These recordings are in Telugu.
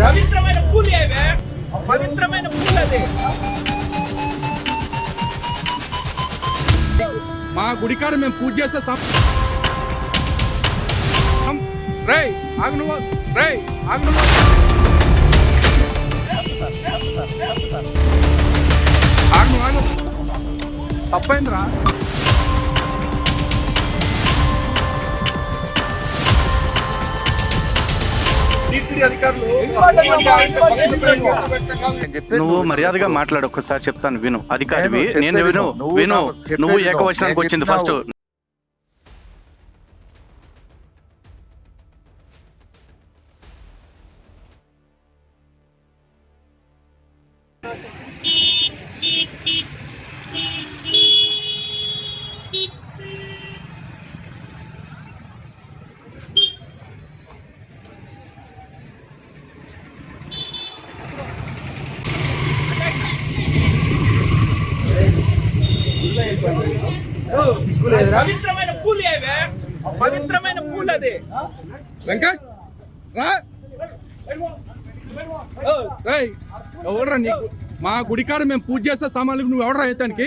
పవిత్రమైన పూలు ఏవే, పవిత్రమైన పూలు అది. మా గుడికాడ మేము పూజ చేస్తే రేయ్ ఆగు నువ్వు, రేయ్ ఆగు నువ్వు, ఆగు ఆగు, తప్పైందిరా. నువ్వు మర్యాదగా మాట్లాడు, ఒక్కసారి చెప్తాను విను. అధికారివి నేను విను విను. నువ్వు ఏకవచనానికి వచ్చింది ఫస్ట్. పవిత్రమైన పూలు ఏవే, పవిత్రమైన పూలు అది. వెంకట్ రా, రేయ్ ఎవడరా నీకు? మా గుడికాడ మేము పూజ చేస్తే సామాన్లు నువ్వు ఎవడరా ఎత్తానికి?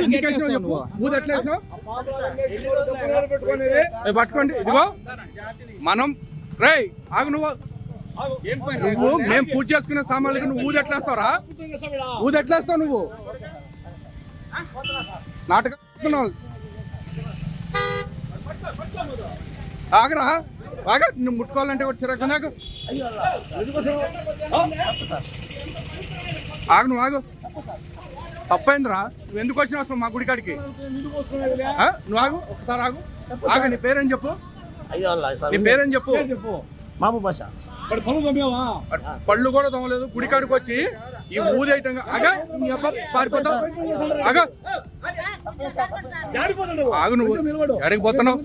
ఇండికేషన్ చెప్పు. పూజ ఎట్లా వేసినావు? పట్టుకోండి. ఇదిగో మనం రేయ్ ఆగు నువ్వు. నువ్వు మేము పూజ చేసుకునే సామాన్లకి నువ్వు ఊది ఎట్లా వేస్తావురా? ఊది ఎట్లా వేస్తావు నువ్వు? నాటకం ఆగరా, ఆగా. నువ్వు ముట్టుకోవాలంటే చిరాకు నాకు. ఆగు నువ్వు, ఆగు. తప్పైందిరా. నువ్వు ఎందుకు వచ్చినావు అసలు మా గుడికాడికి? నువ్వు ఆగు, ఒకసారి ఆగు. ఆగా. నీ పేరేం చెప్పు, నీ పేరేం చెప్పు. మామూ భాష. పళ్ళు కూడా తోమలేదు, గుడికాడికి వచ్చి ఈ ఊదేయటంగా. ఆగా, నీ అబ్బా పారిపోతావు. ఆగా, ఆగు. నువ్వు ఎక్కడికి పోతున్నావు?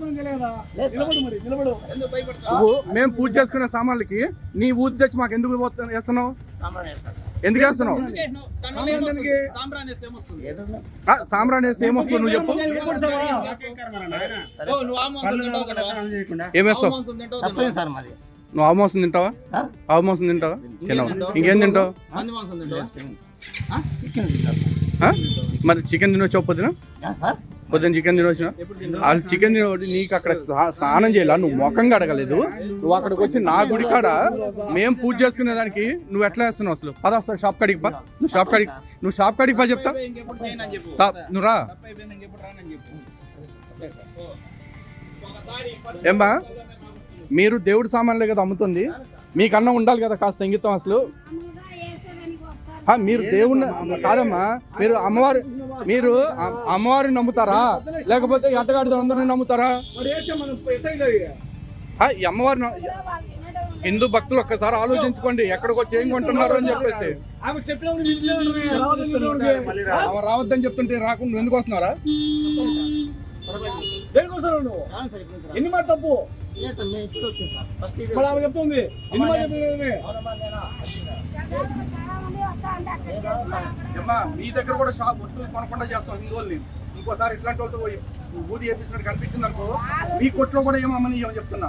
నువ్వు మేము పూజ చేసుకునే సామాన్లకి నీ ఊది తెచ్చి మాకు ఎందుకు వేస్తున్నావు? ఎందుకు వేస్తున్నావు? సాంబ్రాన్ వేస్తే ఏమొస్తుంది నువ్వు చెప్పు. ఏమేస్తావు? నువ్వు ఆవు మాంసం తింటావా? ఆవు మాంసం తింటావా? తినవా? ఇంకేం తింటావు? మరి చికెన్ తినొచ్చు పొద్దున? పొద్దున చికెన్ తినొచ్చిన వాళ్ళు చికెన్ తినోటి నీకు అక్కడ స్నానం చేయాల, నువ్వు ముఖంగా అడగలేదు. నువ్వు అక్కడికి వచ్చి నా గుడి కాడ మేము పూజ చేసుకునే దానికి నువ్వు ఎట్లా వేస్తున్నావు అసలు? పద వస్తావు షాప్ కాడికి పా. నువ్వు షాప్ కాడికి పా చెప్తా. నువ్వు రా. ఏమ్మా మీరు దేవుడి సామాన్లే కదా అమ్ముతుంది, మీకన్నా ఉండాలి కదా కాస్త ఇంగితం అసలు. మీరు దేవుడిని కాదమ్మా, మీరు అమ్మవారిని నమ్ముతారా లేకపోతే ఎట్టగాడి అందరిని నమ్ముతారా? ఈ అమ్మవారిని హిందూ భక్తులు ఒక్కసారి ఆలోచించుకోండి, ఎక్కడికి వచ్చి ఏం కొంటున్నారు అని చెప్పేసి. రావద్దని చెప్తుంటే రాకుండా నువ్వు ఎందుకు వస్తున్నారా? ఎన్ని మాట తప్పు చెప్తుంది. మీ దగ్గర కూడా షాప్ వస్తువులు కొనకుండా చేస్తాం హిందువుల్ని. ఇంకోసారి ఇట్లాంటి వాళ్ళతో ఊది చేపించినట్టు కనిపించింది అనుకో, మీ కొట్లో కూడా ఏమని చెప్తున్నా.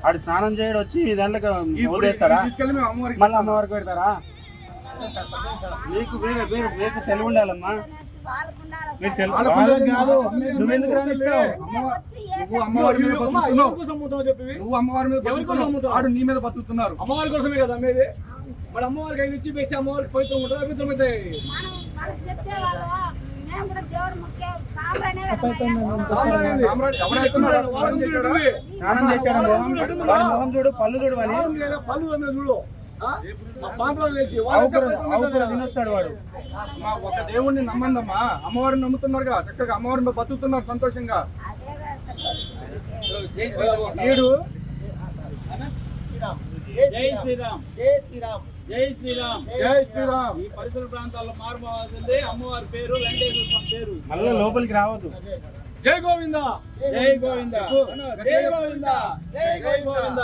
ఆడు స్నానం చేయడం వచ్చి దాంట్లో తీసుకెళ్ళి మేము అమ్మవారికి మళ్ళీ అమ్మవారికి పెడతారా? మీకు తెలివి ఉండాలమ్మా. నువ్వు అమ్మవారి మీద ఆడు నీ మీద బతుకుతున్నారు. అమ్మవారి కోసమే కదా అమ్మేది. మరి అమ్మవారికి ఐదు ఇచ్చి పెంచి అమ్మవారికి పవిత్రం ఉంటుంది, అపవిత్రం అవుతాయి. స్నానం చేశాడు మొహం చూడు, పళ్ళు చూడు, పళ్ళు చూడు, తినొస్తాడు వాడు. ఒక దేవుడిని నమ్మండి అమ్మా. అమ్మవారిని నమ్ముతున్నారు కదా, చక్కగా అమ్మవారిని బతుకుతున్నారు సంతోషంగా. నేడు జై శ్రీరామ్, జై శ్రీరామ్, జై శ్రీరామ్, జై శ్రీరామ్. ఈ పరిసర ప్రాంతాల్లో మారుమోగుతుంది అమ్మవారి పేరు, వెంకటేశ్వర స్వామి పేరు. మళ్ళీ లోపలికి రావద్దు. జై గోవింద, జై గోవింద, జై గోవింద, జై గోవింద.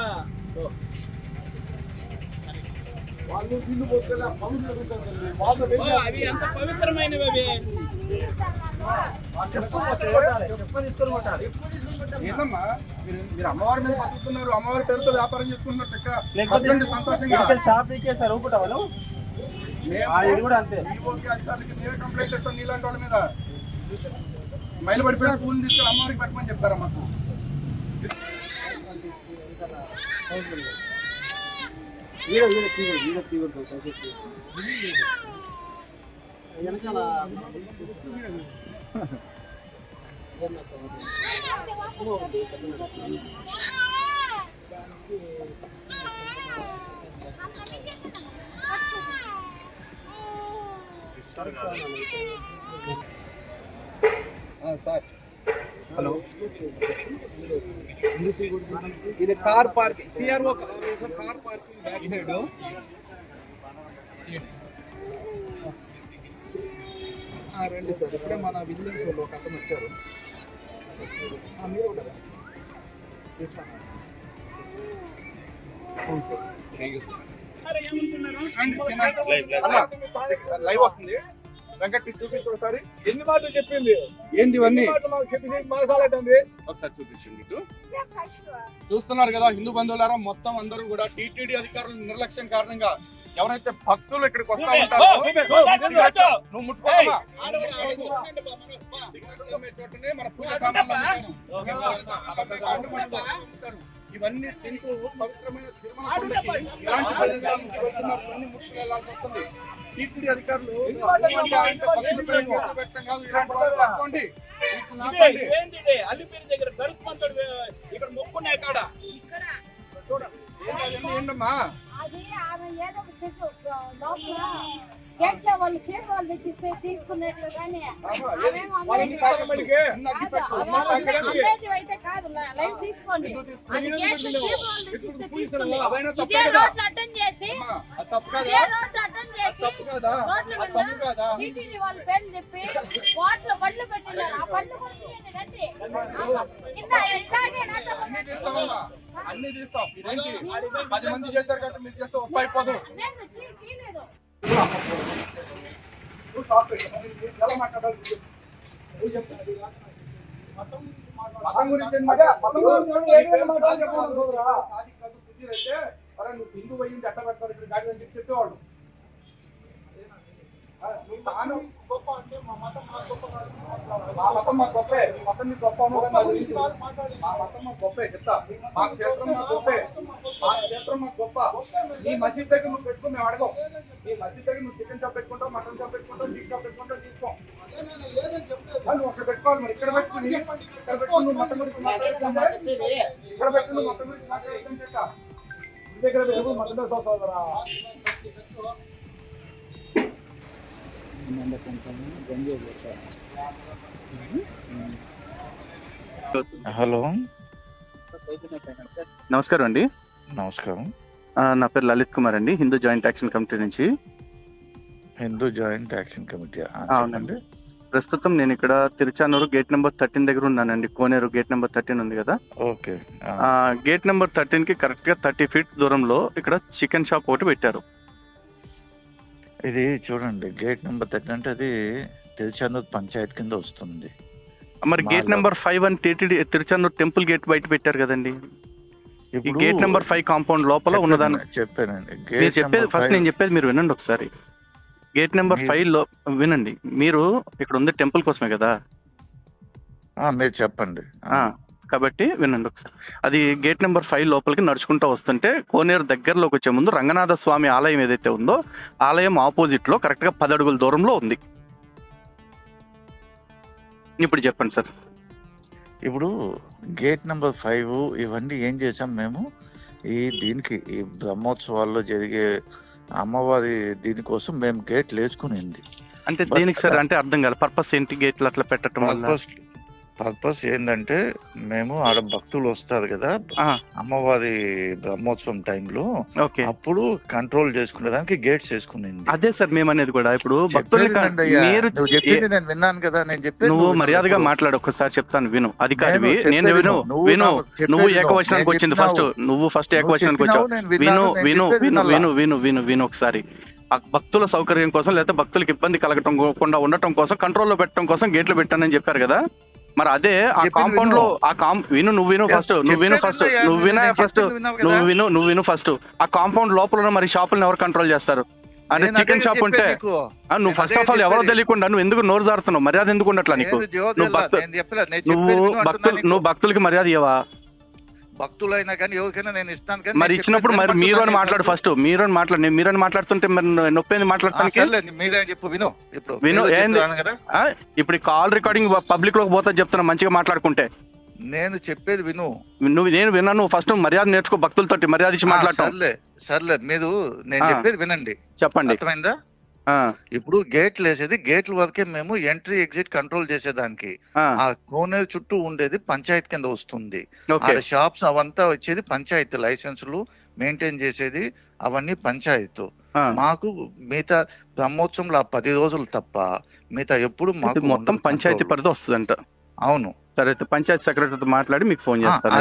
అవి ఎంత పవిత్రమైనవి అవి. ఏంటమ్మా మీరు అమ్మవారి మీద బతుకుతున్నారు, అమ్మవారి పేరుతో వ్యాపారం చేసుకుంటున్నారు చక్కగా సంతోషంగా. షాప్ సార్ ఊపుతావాళ్ళు కూడా అంతే. అధికారులకి మేమే కంప్లైంట్ చేస్తాం నీలాంటి వాళ్ళ మీద. మైలు పడిపోయిన పూలు తీసుకొని అమ్మవారికి పెట్టమని చెప్తారా మాకు? సార్ హలో, ఇది car parking, CRO car parking back side. రండి సార్, ఇప్పుడే మన విజిలెన్స్ వాళ్ళు ఒక అతను వచ్చారు. మీరు కూడా తీస్తాను. అవును sir, thank you sir. Live వస్తుంది, వెంకట్ చూపించు ఒకసారి. ఎన్ని మాటలు చెప్పింది, ఏంటి ఇవన్నీ? మాకు చెప్పి మాసాలైతుంది. ఒకసారి చూపించండి ఇటు. చూస్తున్నారు కదా హిందూ బంధువులారా, మొత్తం అందరూ కూడా టీటీడీ అధికారుల నిర్లక్ష్యం కారణంగా ఎవరైతే భక్తులు ఇక్కడికి వస్తా ఉంటారో నువ్వు ముట్టుకోవా. చోటనే మన పూజ సామాన్లు అమ్ముతారు. ఇవన్నీ తింటూ పవిత్రమైన తిరుమల కొండకి ఇలాంటి ప్రదేశాల నుంచి వెళ్తున్నారు, ఇవన్నీ ముట్టుకెళ్లాల్సి వస్తుంది. టీటీడీ అధికారులు పెట్టడం కాదు, ఇలాంటి వాళ్ళు పట్టుకోండి. అల్లిపేరు దగ్గర గరుత్మంతుడు ఇక్కడ మొక్కున్నాయి కాడ ఏంటమ్మా అది ఆమె ఏదో ఒక చెట్టు లోపల గేట్ల వాళ్ళు చేతి వాళ్ళు తెచ్చిస్తే తీసుకున్నట్లు కానీ అయితే కాదు. లైవ్ తీసుకోండి, అది గేట్ల చేతి వాళ్ళు తెచ్చిస్తే తీసుకుని ఇదే రోడ్లు అటెండ్ చేసి రోడ్ల మీద టీటీడీ వాళ్ళు పేర్లు చెప్పి వాటిలో బండ్లు పెట్టినారు. ఆ బండ్లు కొట్టి రండి కింద ఇలాగే అన్ని తీస్తాం. 10 మంది చేశారు కాబట్టి మీరు చేస్తే ఒక్క అయిపోదు. తీయలేదు. మతం గురించి నువ్వు హిందూ అయ్యింది ఎట్ట పెడతారు ఇక్కడ గాడి అని చెప్పేవాళ్ళు. గొప్ప అంటే మా మతం మా గొప్ప, మా మతం మా గొప్పే, మీ మతం మీ గొప్ప, మా మతం మా గొప్పే చెప్తా. మా క్షేత్రం మా గొప్పే, మా క్షేత్రం మా గొప్ప. నీ మసీద్ దగ్గర నువ్వు పెట్టుకో, మేము అడగం. నీ మసీద్ దగ్గర నువ్వు చికెన్ చాప్ పెట్టుకుంటావు, మటన్ చాప్ పెట్టుకుంటావు, చీక్ చాప్ పెట్టుకుంటావు, తీసుకో. నువ్వు అక్కడ పెట్టుకోవాలి. మరి ఇక్కడ పెట్టుకుని ఇక్కడ పెట్టుకుని నువ్వు మతం గురించి మాట్లాడుతుంటే ఇక్కడ పెట్టుకుని నువ్వు మతం గురించి మాట్లాడుతాను చెప్తా. ఇంటి దగ్గర పెట్టుకుని మతం సోదరా. హలో, నమస్కారం అండి. నమస్కారం. నా పేరు లలిత్ కుమార్ అండి, హిందూ జాయింట్ యాక్షన్ కమిటీ నుంచి. Hindu joint action committee? అవునండి. ప్రస్తుతం నేను ఇక్కడ తిరుచానూరు గేట్ నెంబర్ 13 దగ్గర ఉన్నానండి. కోనేరు గేట్ నెంబర్ 13 ఉంది కదా, ఓకే. గేట్ నెంబర్ 13 కి కరెక్ట్ గా 30 feet దూరంలో ఇక్కడ చికెన్ షాప్ ఒకటి పెట్టారు. ఇది చూడండి, గేట్ నెంబర్ 13 అంటే అది తిరుచానూరు పంచాయత్ కింద వస్తుంది. మరి గేట్ నెంబర్ 5 అని టీటీడీ తిరుచానూరు టెంపుల్ గేట్ బయట పెట్టారు కదండి. ఈ గేట్ నెంబర్ 5 కాంపౌండ్ లోపల ఉన్నదాన్ని చెప్పానండి. మీరు చెప్పేది ఫస్ట్, నేను చెప్పేది మీరు వినండి ఒకసారి. గేట్ నెంబర్ 5 లో వినండి. మీరు ఇక్కడ ఉంది టెంపుల్ కోసమే కదా, మీరు చెప్పండి. కాబట్టి వినండి ఒకసారి. అది గేట్ నెంబర్ 5 లోపలికి నడుచుకుంటూ వస్తుంటే కోనేరు దగ్గరలోకి వచ్చే ముందు రంగనాథ స్వామి ఆలయం ఏదైతే ఉందో ఆలయం ఆపోజిట్ లో కరెక్ట్ గా 10 అడుగుల దూరంలో ఉంది. ఇప్పుడు చెప్పండి సార్. ఇప్పుడు గేట్ నెంబర్ 5 ఇవన్నీ ఏం చేసాం మేము, దీనికి ఈ బ్రహ్మోత్సవాల్లో జరిగే అమ్మవారి దీనికోసం మేము గేట్లు వేసుకునింది. అంటే దేనికి సార్? అంటే అర్థం కాదు, పర్పస్ ఏంటి గేట్లు అట్లా పెట్టడం వల్ల? పర్పస్ ఏంటంటే మేము ఆడ భక్తులు వస్తారు కదా అమ్మవారి బ్రహ్మోత్సవం టైంలో, అప్పుడు కంట్రోల్ చేసుకునే దానికి గేట్స్ వేసుకునింది. అదే సార్ మేము అనేది కూడా. ఇప్పుడు భక్తులు నేను విన్నాను కదా, నేను చెప్పి నువ్వు మర్యాదగా మాట్లాడు. ఒక్కసారి చెప్తాను విను. అధికారివి నేను విను. నువ్వు ఏకవచనానికి వచ్చింది ఫస్ట్. నువ్వు ఫస్ట్ ఏకవచనానికి వచ్చావు. విను విను విను విను విను విను విను ఒకసారి. ఆ భక్తుల సౌకర్యం కోసం లేకపోతే భక్తులకు ఇబ్బంది కలగకుండా ఉండటం కోసం కంట్రోల్లో పెట్టడం కోసం గేట్లు పెట్టానని చెప్పారు కదా. మరి అదే ఆ కాంపౌండ్ లో నువ్వు విను ఫస్ట్ ఆ కాంపౌండ్ లోపల మరి షాపులను ఎవరు కంట్రోల్ చేస్తారు? అంటే చికెన్ షాప్ ఉంటే నువ్వు ఫస్ట్ ఆఫ్ ఆల్ ఎవరో తెలియకుండా నువ్వు ఎందుకు నోరు జారుతున్నావు? మర్యాద ఎందుకు ఉండట్లా నీకు? నువ్వు భక్తులకి మర్యాద ఇవ్వవా? భక్తులైనా కానీ ఎవరికైనా నేను ఇస్తాను కానీ మరి ఇచ్చినప్పుడు మరి మీరు అని మాట్లాడు ఫస్ట్. మీరు అని మాట్లాడుతుంటే మరి నొప్పి మాట్లాడతానికి మీరే చెప్పు విను ఏంది ఇప్పుడు కాల్ రికార్డింగ్ పబ్లిక్ లోకి పోతుంది చెప్తున్నా మంచిగా మాట్లాడుకుంటే. నేను చెప్పేది విను. నేను విన్నాను. ఫస్ట్ మర్యాద నేర్చుకో, భక్తులతోటి మర్యాద ఇచ్చి మాట్లాడటం. సర్లే మీరు నేను చెప్పేది వినండి, చెప్పండి. అర్థమైందా? ఇప్పుడు గేట్లు వేసేది గేట్ల వరకే, మేము ఎంట్రీ ఎగ్జిట్ కంట్రోల్ చేసేదానికి. ఆ కోనేరు చుట్టూ ఉండేది పంచాయతీ కింద వస్తుంది. షాప్స్ అవంతా వచ్చేది పంచాయతీ, లైసెన్సులు మెయింటైన్ చేసేది అవన్నీ పంచాయతీ. మాకు మిగతా బ్రహ్మోత్సవంలో 10 రోజులు తప్ప మిగతా ఎప్పుడు మాకు మొత్తం పంచాయతీ పరిధి వస్తుందంట. అవును, సరే పంచాయతీ సెక్రటరీతో మాట్లాడి మీకు ఫోన్ చేస్తాను.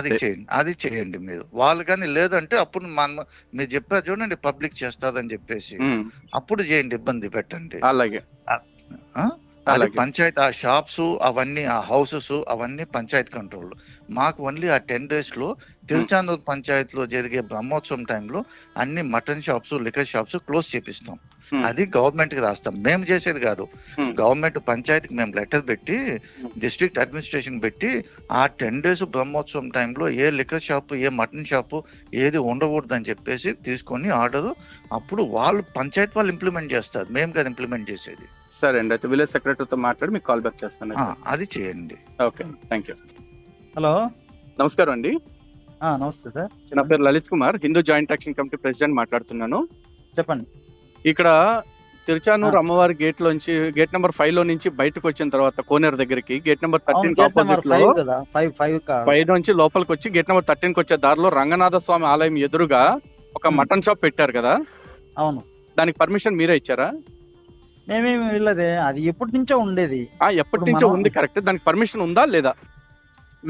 అది చేయండి మీరు. వాళ్ళు కానీ లేదంటే అప్పుడు మీరు చెప్పారు చూడండి పబ్లిక్ చేస్తాదని చెప్పేసి, అప్పుడు చేయండి, ఇబ్బంది పెట్టండి. అలాగే పంచాయతీ ఆ షాప్స్ అవన్నీ ఆ హౌసెస్ అవన్నీ పంచాయతీ కంట్రోల్. మాకు ఓన్లీ ఆ 10 days లో తిరుచానూరు పంచాయతీలో జరిగే బ్రహ్మోత్సవం టైంలో అన్ని mutton shops liquor shops close చేపిస్తాం. అది గవర్నమెంట్ కి రాస్తాం, మేము చేసేది కాదు. గవర్నమెంట్ పంచాయతీకి మేము లెటర్ పెట్టి డిస్ట్రిక్ట్ అడ్మినిస్ట్రేషన్ పెట్టి ఆ 10 days బ్రహ్మోత్సవం టైంలో ఏ లిక్కర్ షాప్ ఏ మటన్ షాపు ఏది ఉండకూడదు అని చెప్పేసి తీసుకొని ఆర్డర్, అప్పుడు వాళ్ళు పంచాయతీ వాళ్ళు ఇంప్లిమెంట్ చేస్తారు, మేము కదా ఇంప్లిమెంట్ చేసేది. సరే అండి, అయితే విలేజ్ సెక్రటరీతో మాట్లాడి మీకు కాల్ బ్యాక్ చేస్తాను. అది చేయండి. Okay, thank you. హలో, నమస్కారం అండి. నమస్తే సార్. నా పేరు Lalit Kumar, Hindu joint action committee president మాట్లాడుతున్నాను. చెప్పండి. ఇక్కడ తిరుచానూరు అమ్మవారి గేట్ లోంచి గేట్ నెంబర్ 5 లో నుంచి బయటకు వచ్చిన తర్వాత కోనేరు దగ్గరికి గేట్ నెంబర్ 13 ఆపోజిట్ లో 5 నుంచి లోపలికి వచ్చి గేట్ నెంబర్ 13 కి వచ్చే దారిలో రంగనాథ స్వామి ఆలయం ఎదురుగా ఒక మటన్ షాప్ పెట్టారు కదా. అవును, దానికి పర్మిషన్ మీరే ఇచ్చారా? మేమేమి వెళ్ళదే, అది ఎప్పటి నుంచో ఉండేది. ఎప్పటి నుంచో ఉంది, కరెక్ట్. దానికి పర్మిషన్ ఉందా లేదా?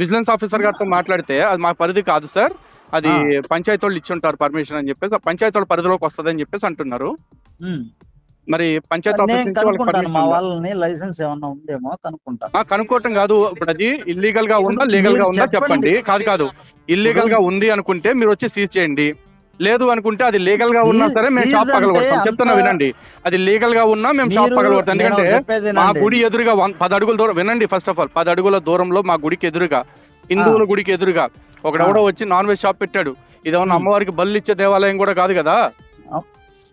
విజిలెన్స్ ఆఫీసర్ గారితో మాట్లాడితే అది మా పరిధి కాదు సార్, అది పంచాయతీ వాళ్ళు ఇచ్చుంటారు పర్మిషన్ అని చెప్పేసి, పంచాయతీ వాళ్ళ పరిధిలోకి వస్తుంది అని చెప్పేసి అంటున్నారు. మరి పంచాయతీ ఆఫీస్ నుంచి వాళ్ళకి పర్మిషన్ లైసెన్స్ ఏమన్నా ఉందేమో కనుక్కోవటం కాదు. ఇప్పుడు అది ఇల్లీగల్ గా ఉందా లీగల్ గా ఉందా చెప్పండి. కాదు ఇల్లీగల్ గా ఉంది అనుకుంటే మీరు వచ్చి సీజ్ చేయండి, లేదు అనుకుంటే అది లీగల్ గా ఉన్నా సరే మేము షాప్ పగలగొడతాం. చెప్తున్నా వినండి, అది లీగల్ గా ఉన్నా మేము షాప్ పగలగొడతాం. ఎందుకంటే మా గుడి ఎదురుగా 10 అడుగుల దూరం, వినండి ఫస్ట్ ఆఫ్ ఆల్, 10 అడుగుల దూరంలో మా గుడికి ఎదురుగా, హిందువుల గుడికి ఎదురుగా ఒకడెవడో వచ్చి నాన్ వెజ్ షాప్ పెట్టాడు. ఇదేమన్నా అమ్మవారికి బళ్ళు ఇచ్చే దేవాలయం కూడా కాదు కదా.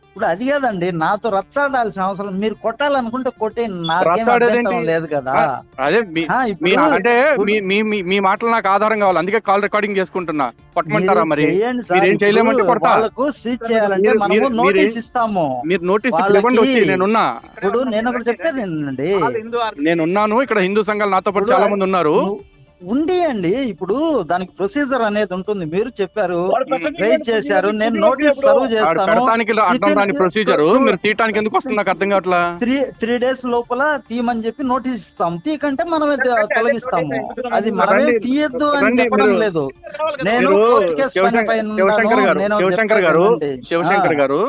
ఇప్పుడు అది కాదండి, నాతో రచ్చాడాల్సిన అవసరం, మీరు కొట్టాలనుకుంటే కొట్టే, నాకేం లేదు కదా. అదే అంటే మీ మాటలు నాకు ఆధారం కావాలి, అందుకే కాల్ రికార్డింగ్ చేసుకుంటున్నా. కొట్టమంటారా? మరి మీరేం చేయలేమంటే వాళ్ళకు సీజ్ చేయాలంటే మనము నోటీస్ ఇస్తాము. మీరు నోటీస్ ఇవ్వండి, వచ్చి నేనున్నా. ఇప్పుడు నేను ఒకటి చెప్పేది ఏంటండి, నేనున్నాను ఇక్కడ, హిందూ సంఘాలు నాతో పాటు చాలా మంది ఉన్నారు. అండి ఇప్పుడు దానికి ప్రొసీజర్ అనేది ఉంటుంది. మీరు చెప్పారు, రైజ్ చేశారు, నేను నోటీస్ సర్వ్ చేస్తాను. ప్రొసీజర్ మీరు తీయటానికి ఎందుకు వస్తుంది నాకు అర్థం కావట్లా. 3 days లోపల తీయమని చెప్పి నోటీస్ ఇస్తాం, తీయకంటే మనమే తొలగిస్తాము. అది మనమే తీయద్దు అని చెప్పడం లేదు. నేను శివశంకర్ గారు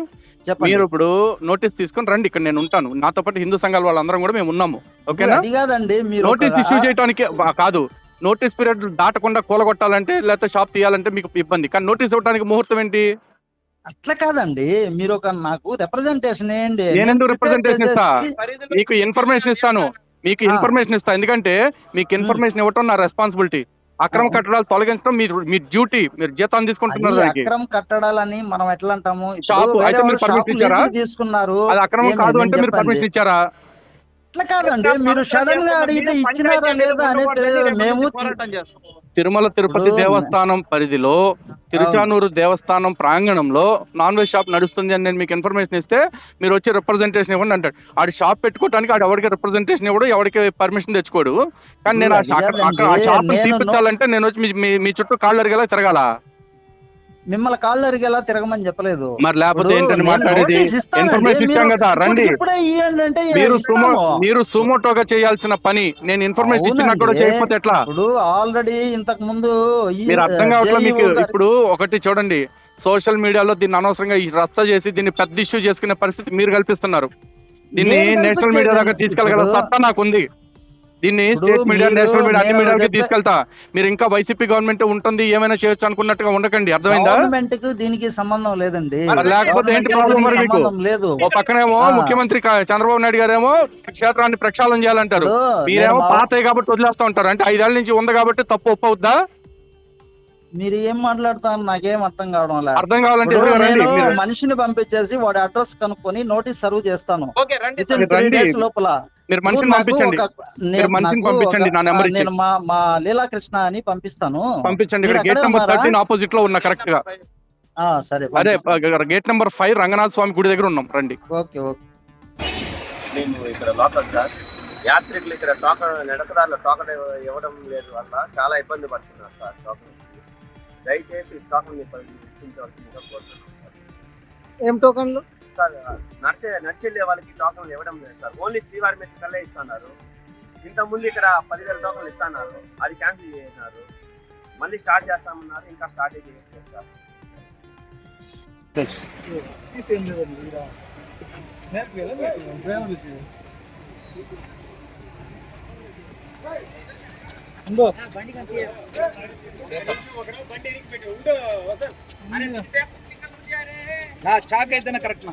మీరు ఇప్పుడు నోటీస్ తీసుకొని రండి, ఇక్కడ నేను ఉంటాను. నాతో పాటు హిందూ సంఘాల వాళ్ళందరం కూడా మేము ఉన్నాము. ఓకేనా? అది కాదండి, మీరు నోటీస్ ఇష్యూ చేయడానికి కాదు, నోటీస్ పీరియడ్ దాటకుండా కూలగొట్టాలంటే లేకపోతే షాప్ తీయాలంటే మీకు ఇబ్బంది, కానీ నోటీస్ ఇవ్వడానికి ముహూర్తం ఏంటి? అట్లా కాదండి, మీరు ఒక నాకు రిప్రజెంటేషన్ ఏంటి? నేనెందుకు రిప్రజెంటేషన్ ఇస్తా? మీకు ఇన్ఫర్మేషన్ ఇస్తాను, ఎందుకంటే మీకు ఇన్ఫర్మేషన్ ఇవ్వటం నా రెస్పాన్సిబిలిటీ. అక్రమ కట్టడాలు తొలగించడం మీ డ్యూటీ, మీరు జీతాన్ని తీసుకుంటున్నారు. అక్రమ కట్టడాలని మనం ఎట్లా అంటాము? షాప్ అయితే మీరు పర్మిషన్ ఇచ్చారా? తీసుకున్నారు, అది అక్రమం కాదు అంటే మీరు పర్మిషన్ ఇచ్చారా? అట్లా కాదండి, మీరు సడన్ గా అడిగితే ఇచ్చినారా లేదా అనేది మేము తిరుమల తిరుపతి దేవస్థానం పరిధిలో తిరుచానూరు దేవస్థానం ప్రాంగణంలో నాన్ వెజ్ షాప్ నడుస్తుంది అని నేను మీకు ఇన్ఫర్మేషన్ ఇస్తే మీరు వచ్చి రిప్రజెంటేషన్ ఇవ్వండి అంటాడు. ఆడు షాప్ పెట్టుకోవడానికి ఆడు ఎవరికి రిప్రజెంటేషన్ ఇవ్వడు, ఎవరికి పర్మిషన్ తెచ్చుకోడు. కానీ నేను ఆ షాప్ తీపించాలంటే నేను వచ్చి మీ చుట్టూ కాళ్ళు అరిగేలా తిరగాల. మిమ్మల్ని కాళ్ళు అరిగేలా తిరగమని చెప్పలేదు. మరి లేకపోతే ఇప్పుడు ఏంటని నేను మాట్లాడేది? నోటీస్ ఇస్తానండి, ఇన్ఫర్మేషన్ ఇచ్చాం మీరు కదా, రండి. ఇప్పుడే ఇవ్వండి అంటే మీరు ఇస్తాము. సుమోటోగా చేయాల్సిన పని నేను ఇన్ఫర్మేషన్ ఇచ్చినా కూడా అవునండి. చేయకపోతే ఎట్లా? ఇప్పుడు ఆల్రెడీ ఇంతకు ముందు మీరు అర్థం కావట్లేదు మీకు. ఇప్పుడు ఒకటి చూడండి, సోషల్ మీడియాలో దీన్ని అనవసరంగా ఈ రచ్చ చేసి దీన్ని పెద్ద ఇష్యూ చేసుకునే పరిస్థితి మీరు కల్పిస్తున్నారు. దీన్ని నేను నేషనల్ మీడియా దాకా కల్పించేది తీసుకెళ్ళగల ఇప్పుడు. సత్తా నాకుంది. దీన్ని ఇప్పుడు స్టేట్ మీడియా, మీరు- నేషనల్ మీడియా, అన్ని నేను మీడియాలకి చెప్పే- తీసుకెళ్తా. మీరు ఇంకా వైసీపీ గవర్నమెంట్ ఉంటుంది, ఏమైనా చేయొచ్చు అనుకున్నట్టుగా ఉండకండి. అర్థమైందా? గవర్నమెంట్ కు దీనికి సంబంధం లేదండి. మరి లేకపోతే ఏంటి ప్రాబ్లం మరి మీకు? సంబంధం లేదు. ఓ పక్కనేమో ముఖ్యమంత్రి చంద్రబాబు నాయుడు గారేమో క్షేత్రాన్ని ప్రక్షాళన చేయాలంటారు, ఇప్పుడు మీరేమో నేను పాతయ్య కాబట్టి వదిలేస్తా ఉంటారు. అంటే 5 ఏళ్ల నుంచి ఉంది కాబట్టి తప్పు ఒప్పు అవుద్దా? మీరు ఏం మాట్లాడుతారు నాకేం అర్థం కావడం లేదు. అర్థం కావాలంటే ఇప్పుడు ఎదురుగా రండి. నేను మీరు మనిషిని పంపించేసి వాడి అడ్రస్ కనుక్కొని నోటీస్ సర్వ్ చేస్తాను Within మీరు 3 రండి. days లోపల. మీరు మనిషిని ఇప్పుడు నాకు పంపించండి. నేను మనిషిని నాకు పంపించండి, నా నెంబర్ ఇచ్చి. నేను మా లీలాకృష్ణ అని పంపిస్తాను. పంపించండి. మీరు ఇక్కడ గేట్ అక్కడే నెంబర్ ఉన్నారా? 13 ఆపోజిట్ లో ఉన్నా కరెక్ట్ గా. సరే అదే పంపిస్తాను. గేట్ నెంబర్ 5 రంగనాథ స్వామి గుడి దగ్గర ఉన్నాం, రండి. Okay okay. మేము ఇక్కడ లోకల్ సార్, యాత్రికులు ఇక్కడ టోకన్ నడకదారులు టోకన్ ఇవ్వడం లేదు వల్ల చాలా ఇబ్బంది పడుతున్నారు సార్. టోకన్ దయచేసి టోకన్ ఇప్పించవలసిందిగా కోరుతున్నాం సార్. ఏం టోకన్లు సార్ నడిచెళ్ళే వాళ్ళకి టోకన్లు ఇవ్వడం లేదు సార్, ఓన్లీ శ్రీవారి మీద కల్లే ఇస్తున్నారు. ఇంతకుముందు ఇక్కడ 10,000 టోకన్లు ఇస్తున్నారు, అది క్యాన్సిల్ చేసినారు. మళ్ళీ స్టార్ట్ చేస్తామన్నారు, ఇంకా స్టార్ట్ చేయట్లేదు సార్. చాక్ అయితేనే కరెక్ట్.